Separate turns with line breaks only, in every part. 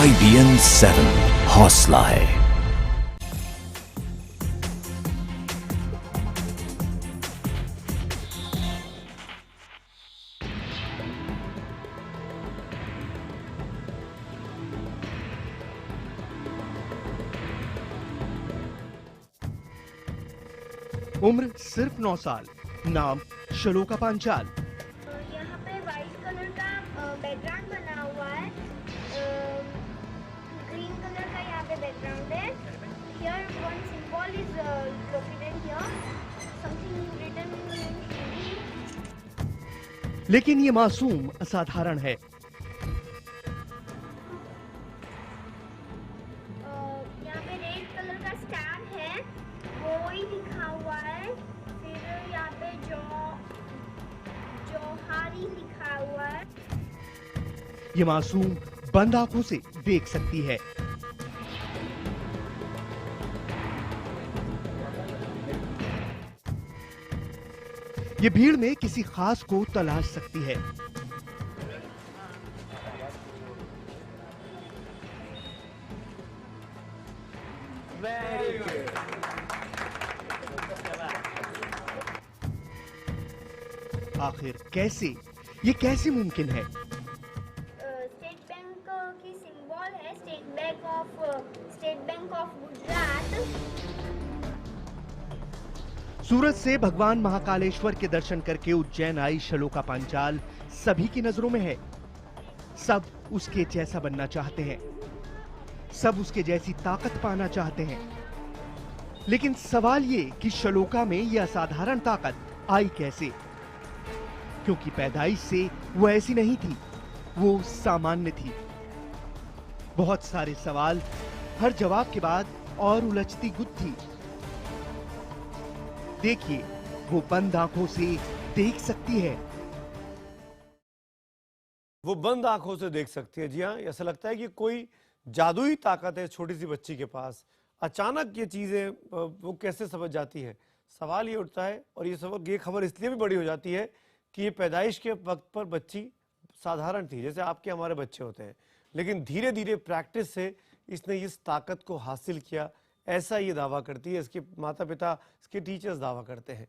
IBN 7 हौसला है।
उम्र सिर्फ 9 साल, नाम श्लोका पांचाल।
यहाँ पे वाइट कलर का बैकग्राउंड बना हुआ है, ग्रीन कलर का यहाँ पे बैकग्राउंड है। Here one symbol is located here, something written in Hindi।
लेकिन ये मासूम असाधारण है।
यहाँ पे रेड कलर का स्टैम्प है, वो ही लिखा हुआ है। फिर यहाँ पे जोहारी लिखा हुआ है।
ये मासूम बंद आंखों से देख सकती है। ये भीड़ में किसी खास को तलाश सकती है। आखिर कैसे, ये कैसे मुमकिन है?
स्टेट बैंक की सिंबल है, स्टेट बैंक ऑफ गुजरात।
सूरत से भगवान महाकालेश्वर के दर्शन करके उज्जैन आई श्लोका पांचाल सभी की नजरों में है। सब उसके जैसा बनना चाहते हैं, सब उसके जैसी ताकत पाना चाहते हैं। लेकिन सवाल ये कि श्लोका में यह असाधारण ताकत आई कैसे? क्योंकि पैदाइश से वो ऐसी नहीं थी, वो सामान्य थी। बहुत सारे सवाल, हर जवाब के बाद और उलझती गुत्थी। देखिए, वो बंद आंखों से देख सकती है।
वो बंद आंखों से देख सकती है। जी हाँ, ऐसा लगता है कि कोई जादुई ताकत है छोटी सी बच्ची के पास। अचानक ये चीजें वो कैसे समझ जाती है, सवाल ये उठता है। और ये खबर इसलिए भी बड़ी हो जाती है कि ये पैदाइश के वक्त पर बच्ची साधारण थी, जैसे आपके हमारे बच्चे होते हैं, लेकिन धीरे धीरे प्रैक्टिस से इसने इस ताकत को हासिल किया, ऐसा ये दावा करती है। इसके माता पिता, इसके टीचर्स दावा करते हैं।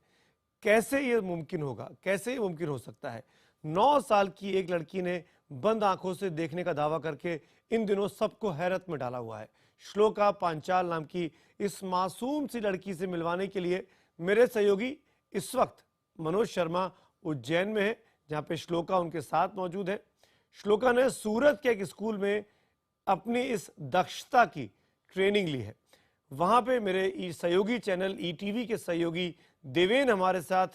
कैसे ये मुमकिन होगा, कैसे ये मुमकिन हो सकता है? 9 साल की एक लड़की ने बंद आंखों से देखने का दावा करके इन दिनों सबको हैरत में डाला हुआ है। श्लोका पांचाल नाम की इस मासूम सी लड़की से मिलवाने के लिए मेरे सहयोगी इस वक्त मनोज शर्मा उज्जैन में है, जहां पे श्लोका उनके साथ मौजूद है। श्लोका ने सूरत के एक स्कूल में अपनी इस दक्षता की ट्रेनिंग ली है। वहां पे मेरे सहयोगी चैनल ETV के सहयोगी देवेन हमारे साथ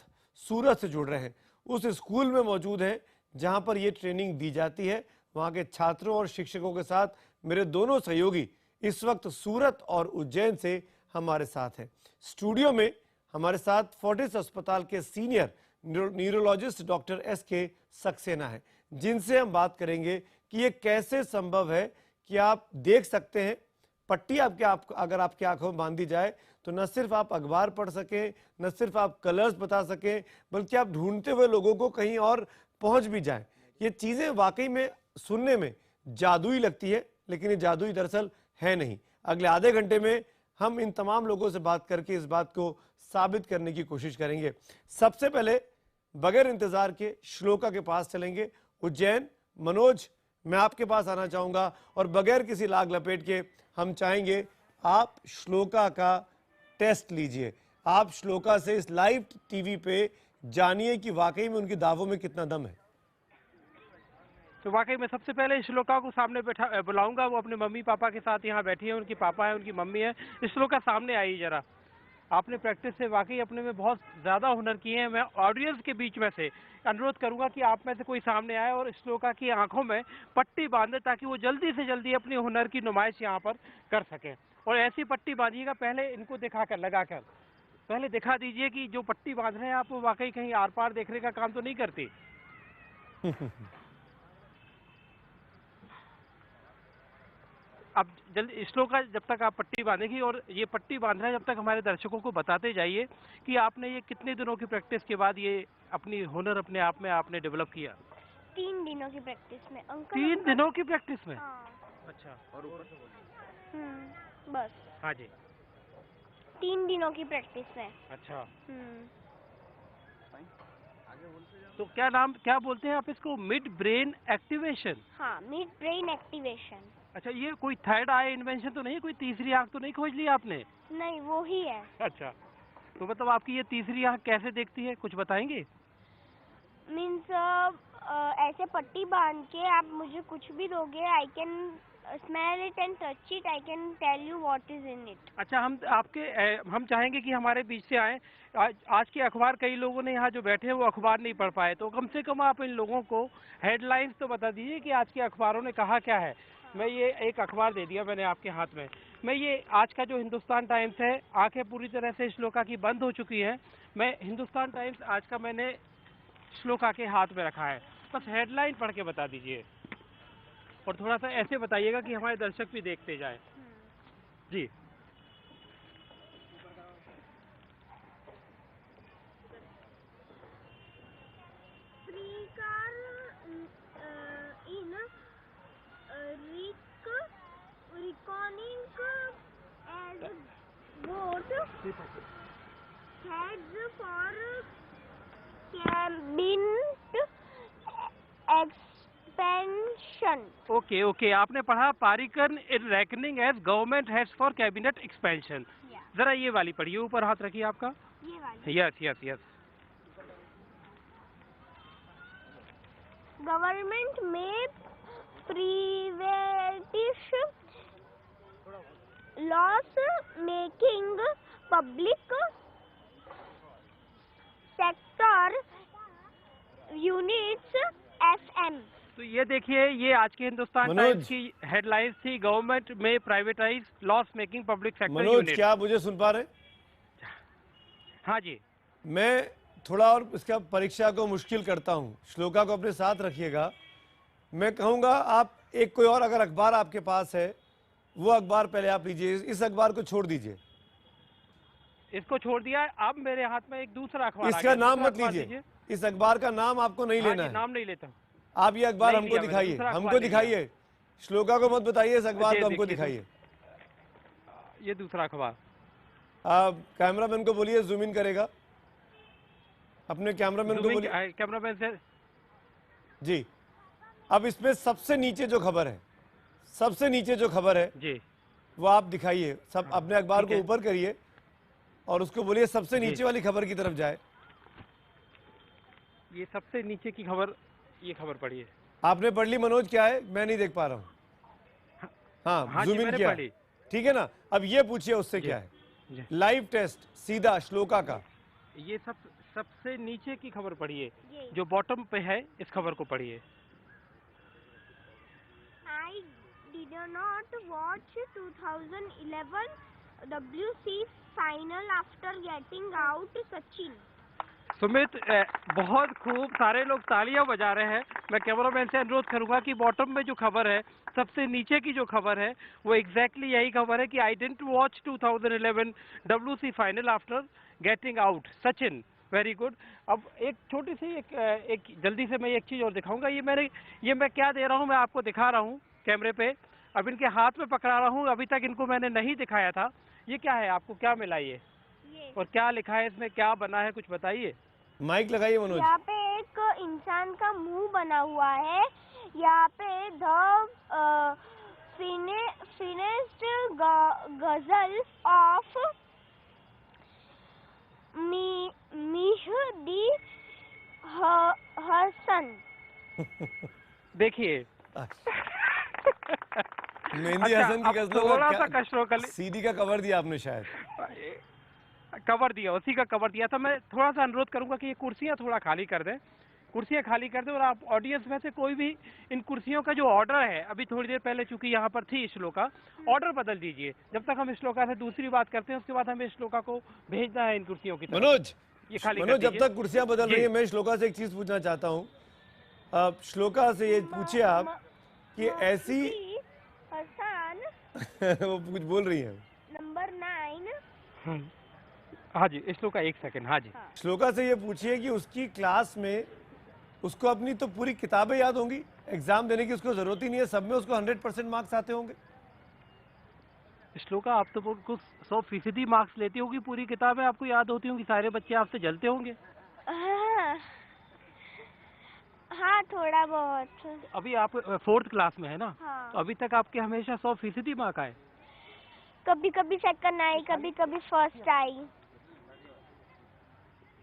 सूरत से जुड़ रहे हैं, उस स्कूल में मौजूद हैं जहां पर ये ट्रेनिंग दी जाती है। वहां के छात्रों और शिक्षकों के साथ मेरे दोनों सहयोगी इस वक्त सूरत और उज्जैन से हमारे साथ हैं। स्टूडियो में हमारे साथ फोर्टिस अस्पताल के senior neurologist doctor SK Saxena है, जिनसे हम बात करेंगे कि ये कैसे संभव है कि आप देख सकते हैं पट्टी अगर आपकी आंखों में बांधी जाए तो न सिर्फ आप अखबार पढ़ सकें, न सिर्फ आप कलर्स बता सकें, बल्कि आप ढूंढते हुए लोगों को कहीं और पहुंच भी जाएं। ये चीजें वाकई में सुनने में जादुई लगती है, लेकिन ये जादुई दरअसल है नहीं। अगले आधे घंटे में हम इन तमाम लोगों से बात करके इस बात को साबित करने की कोशिश करेंगे। सबसे पहले बगैर इंतजार के श्लोका के पास चलेंगे। उज्जैन, मनोज, मैं आपके पास आना चाहूंगा और बगैर किसी लाग लपेट के हम चाहेंगे आप श्लोका का टेस्ट लीजिए। आप श्लोका से इस लाइव टीवी पे जानिए कि वाकई में उनकी दावों में कितना दम है।
तो वाकई में सबसे पहले श्लोका को सामने बैठा बुलाऊंगा। वो अपने मम्मी पापा के साथ यहाँ बैठी है, उनकी पापा है, उनकी मम्मी है। श्लोका सामने आई जरा। आपने प्रैक्टिस से वाकई अपने में बहुत ज़्यादा हुनर किए हैं। मैं ऑडियंस के बीच में से अनुरोध करूंगा कि आप में से कोई सामने आए और श्लोका की आंखों में पट्टी बांधे, ताकि वो जल्दी से जल्दी अपनी हुनर की नुमाइश यहाँ पर कर सकें। और ऐसी पट्टी बांधिएगा, पहले इनको दिखाकर लगाकर पहले दिखा दीजिए कि जो पट्टी बांध रहे हैं आप, वो वाकई कहीं आर पार देखने का काम तो नहीं करती। अब जल्दी श्लोका, जब तक आप पट्टी बांधेगी और ये पट्टी बांधना है, जब तक हमारे दर्शकों को बताते जाइए कि आपने ये कितने दिनों की प्रैक्टिस के बाद ये अपनी हुनर अपने आप में आपने डेवलप किया।
3 दिनों की प्रैक्टिस में अंकल।
3 दिनों की प्रैक्टिस में?
हाँ।
अच्छा।
बस
हाँ जी।
3 दिनों की प्रैक्टिस है।
अच्छा,
हम्म।
तो क्या बोलते हैं आप इसको? Mid brain activation.
हाँ, मिड ब्रेन एक्टिवेशन।
अच्छा, ये कोई थर्ड आई इन्वेंशन तो नहीं, कोई तीसरी आंख तो नहीं खोज ली आपने?
नहीं, वो ही है।
अच्छा, तो मतलब आपकी ये तीसरी आंख कैसे देखती है, कुछ बताएंगे?
मीन्स ऐसे पट्टी बांध के आप मुझे कुछ भी दोगे, I can smell it and touch it, I can tell you what is in it.
अच्छा, हम चाहेंगे कि हमारे बीच से आए। आज के अखबार, कई लोगों ने यहाँ जो बैठे हैं वो अखबार नहीं पढ़ पाए, तो कम से कम आप इन लोगों को हेडलाइंस तो बता दीजिए कि आज के अखबारों ने कहा क्या है। मैं ये एक अखबार दे दिया मैंने आपके हाथ में। मैं ये आज का जो हिंदुस्तान टाइम्स है, आंखें पूरी तरह से श्लोका की बंद हो चुकी है। मैं हिंदुस्तान टाइम्स आज का मैंने श्लोका के हाथ में रखा है, बस हेडलाइन पढ़ के बता दीजिए और थोड़ा सा ऐसे बताइएगा कि हमारे दर्शक भी देखते जाएं। जी।
in reckoning as vote heads for cabinet expansion.
Okay, आपने पढ़ा Parrikar in reckoning as government heads for cabinet expansion. जरा ये वाली पढ़िए, ऊपर हाथ रखिए आपका।
ये वाली।
यस।
गवर्नमेंट में privatise loss making public sector units FM।
तो ये देखिए, ये आज के हिंदुस्तान
मनोज।
टाइम्स की हेडलाइंस थी, गवर्नमेंट में privatise loss making public sector
Manoj,
unit.
क्या आप मुझे सुन पा रहे हैं?
हाँ जी।
मैं थोड़ा और इसका परीक्षा को मुश्किल करता हूँ, श्लोका को अपने साथ रखिएगा। मैं कहूँगा आप कोई और अगर अखबार आपके पास है वो अखबार पहले आप लीजिए, इस अखबार को छोड़ दीजिए।
इसको छोड़ दिया है, अब मेरे हाथ में एक दूसरा अखबार आ
इसका
गया।
नाम
दूसरा
मत
अखबार
लीजिए, इस अखबार का नाम आपको नहीं
हाँ
लेना
जी,
है।
नाम नहीं लेता हूँ।
आप ये अखबार
नहीं
हमको
लिया मैंने,
दिखाइए,
दूसरा अखबार
हमको
ले लिया।
दिखाइए। श्लोका को मत बताइए, इस अखबार
ये
को हमको
देखिए,
दिखाइए।
ये दूसरा अखबार।
आप कैमरामैन को बोलिए जूम इन करेगा, अपने कैमरामैन को बोलिए।
कैमरामैन से
जी। अब इसमें सबसे नीचे जो खबर है, सबसे नीचे जो खबर है
जी,
वो आप दिखाइए। सब अपने अखबार
ठीक
को
है।
ऊपर करिए और उसको बोलिए सबसे
जी।
नीचे वाली खबर की तरफ जाए।
ये सबसे नीचे की खबर, ये खबर पढ़िए।
आपने पढ़ ली मनोज? क्या है, मैं नहीं देख पा रहा हूँ। हाँ,
हाँ
जूम
जी,
इन
मैंने
किया,
पढ़ ली।
ठीक है ना। अब ये पूछिए उससे
जी।
क्या है।
जी।
लाइव टेस्ट सीधा श्लोका का।
ये सबसे नीचे की खबर पढ़िए,
ये।
जो बॉटम पे है, इस खबर को पढ़िए।
I did not watch 2011 WC final after getting out Sachin.
Sumit, बहुत खूब, सारे लोग तालियां बजा रहे हैं। मैं कैमरामैन से अनुरोध करूंगा कि बॉटम में जो खबर है, सबसे नीचे की जो खबर है, वो एग्जैक्टली यही खबर है कि I didn't watch 2011 WC final after getting out Sachin. Very good. अब एक छोटी सी एक जल्दी से मैं एक चीज और दिखाऊंगा। ये मैं क्या दे रहा हूँ, मैं आपको दिखा रहा हूँ कैमरे पे। अब इनके हाथ में पकड़ा रहा हूँ, अभी तक इनको मैंने नहीं दिखाया था। ये क्या है, आपको क्या मिला ये, और क्या लिखा है इसमें, क्या बना है, कुछ बताइए।
माइक लगाइए मनोज।
यहाँ पे एक इंसान का मुंह बना हुआ है। यहाँ पे द फिनिश्ड गजल ऑफ मेहदी हसन।
देखिए।
मेहंदी
अच्छा,
हसन की
अब
गजलों
थोड़ा
का
सा कष्ट हो
सीडी का कवर दिया आपने शायद।
कवर दिया, उसी का कवर दिया था। मैं थोड़ा सा अनुरोध करूंगा कि ये कुर्सियां थोड़ा खाली कर दें, कुर्सियां खाली कर दें। और आप ऑडियंस में से कोई भी इन कुर्सियों का जो ऑर्डर है, अभी थोड़ी देर पहले चूंकि यहाँ पर थी श्लोका, ऑर्डर बदल दीजिए। जब तक हम श्लोका से दूसरी बात करते हैं, उसके बाद हमें श्लोका को भेजना है इन कुर्सियों की तरफ।
मनोज,
ये खाली कर
मनोज जब
दीजिए।
तक कुर्सियां बदल रही है, मैं श्लोका से एक चीज पूछना चाहता हूँ। श्लोका से ये पूछिए आप कि ऐसी
हसन
वो कुछ बोल रही है।
नंबर 9।
हाँ जी, श्लोका एक सेकंड। हाँ जी।
श्लोका से ये पूछिए कि उसकी क्लास में उसको अपनी तो पूरी किताबें याद होंगी, एग्जाम देने की उसको जरूरत ही नहीं है, सब में उसको 100% मार्क्स आते होंगे।
श्लोका, आप तो कुछ 100% मार्क्स लेती होगी, पूरी किताबें आपको याद होती होंगी, सारे बच्चे आपसे जलते होंगे।
हाँ, हाँ थोड़ा बहुत।
अभी आप 4th क्लास में है ना?
हाँ।
तो अभी तक आपके हमेशा 100% मार्क आए?
कभी कभी सेकंड आई, कभी कभी फर्स्ट आई।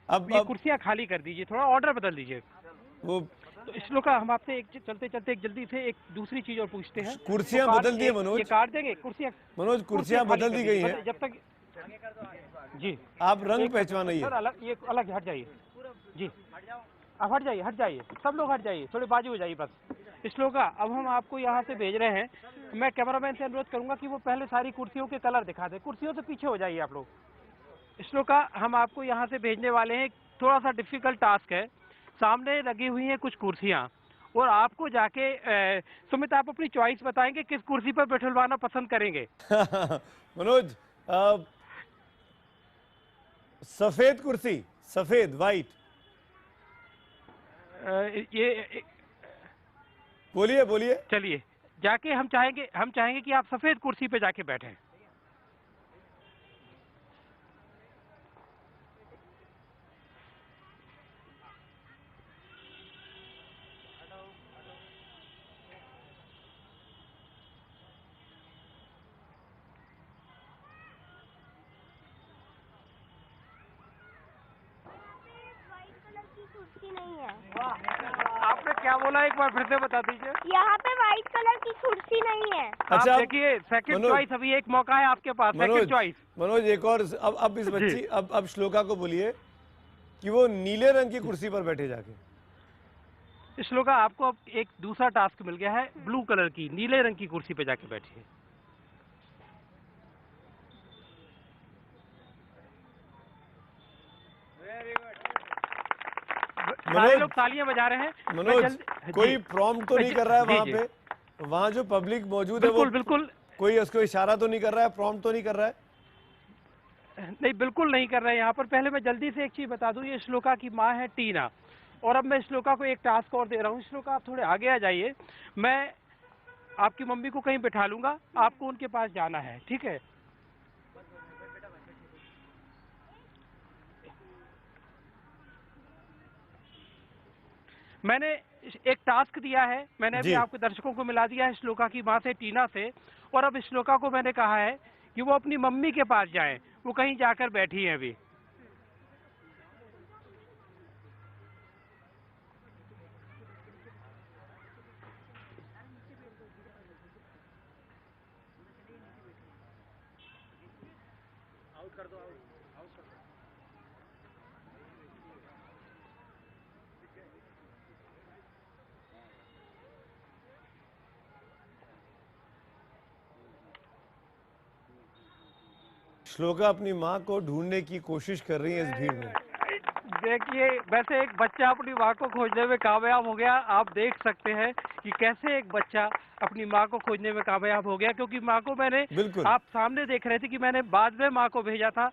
अब
ये कुर्सियां खाली कर दीजिए, थोड़ा ऑर्डर बदल दीजिए।
वो
तो श्लोका, हम आपसे एक चलते चलते एक जल्दी से एक दूसरी चीज और पूछते हैं।
कुर्सियां
तो
बदल दी है मनोज।
ये काट देंगे कुर्सियां?
मनोज, कुर्सियां
खाली
बदल
कर
दी गई
दीजिए,
हैं।
जब तक जी
आप रंग पहचानिए।
सर, अलग, ये अलग हट जाइए जी, आप हट जाइए, सब लोग हट जाइए, थोड़े बाजू हो जाइए बस। श्लोका, अब हम आपको यहाँ से भेज रहे हैं, मैं कैमरामैन से अनुरोध करूंगा कि वो पहले सारी कुर्सियों के कलर दिखा दे। कुर्सियों से पीछे हो जाइए आप लोग। श्लोका, हम आपको यहाँ से भेजने वाले हैं, थोड़ा सा डिफिकल्ट टास्क है। सामने लगी हुई हैं कुछ कुर्सियाँ, और आपको जाके सुमित, आप अपनी चॉइस बताएंगे किस कुर्सी पर बैठलवाना पसंद करेंगे?
मनोज, सफेद कुर्सी, सफेद, वाइट,
ये
बोलिए बोलिए।
चलिए, जाके हम चाहेंगे कि आप सफेद कुर्सी पे जाके बैठें।
कुर्सी नहीं है।
आपने क्या बोला, एक बार फिर से बता दीजिए।
यहाँ पे व्हाइट कलर की कुर्सी नहीं है।
अच्छा,
आप देखिए, सेकंड
मनोज,
चॉइस, अभी एक मौका है आपके पास, सेकंड चॉइस।
मनोज एक और, अब इस बच्ची, अब श्लोका को बोलिए कि वो नीले रंग की कुर्सी पर बैठे जाके।
श्लोका, आपको अब एक दूसरा टास्क मिल गया है, ब्लू कलर की, नीले रंग की कुर्सी पे जाके बैठिए। सारे लोग तालियां बजा रहे हैं।
मनोज, कोई
जी।
प्रॉम्प्ट तो नहीं कर रहा है
जी,
वहां
जी।
पे? वहां जो पब्लिक मौजूद है वो
बिल्कुल
कोई उसको इशारा तो नहीं कर रहा है, प्रॉम्प्ट तो नहीं कर रहा है?
नहीं, बिल्कुल नहीं कर रहे हैं यहाँ पर। पहले मैं जल्दी से एक चीज बता दूं, ये श्लोका की माँ है टीना, और अब मैं श्लोका को एक टास्क और दे रहा हूँ। श्लोका, आप थोड़े आगे आ जाइए, मैं आपकी मम्मी को कहीं बैठा लूंगा, आपको उनके पास जाना है, ठीक है? मैंने एक टास्क दिया है, मैंने अभी
जी।
आपके दर्शकों को मिला दिया है श्लोका की माँ से, टीना से, और अब श्लोका को मैंने कहा है कि वो अपनी मम्मी के पास जाएं, वो कहीं जाकर बैठी है अभी।
श्लोका अपनी माँ को ढूंढने की कोशिश कर रही है इस भीड़ में।
देखिए, वैसे एक बच्चा अपनी माँ को खोजने में कामयाब हो गया। आप देख सकते हैं कि कैसे एक बच्चा अपनी माँ को खोजने में कामयाब हो गया, क्योंकि माँ को मैंने,
बिल्कुल।
आप सामने देख रहे थे कि मैंने बाद में माँ को भेजा था,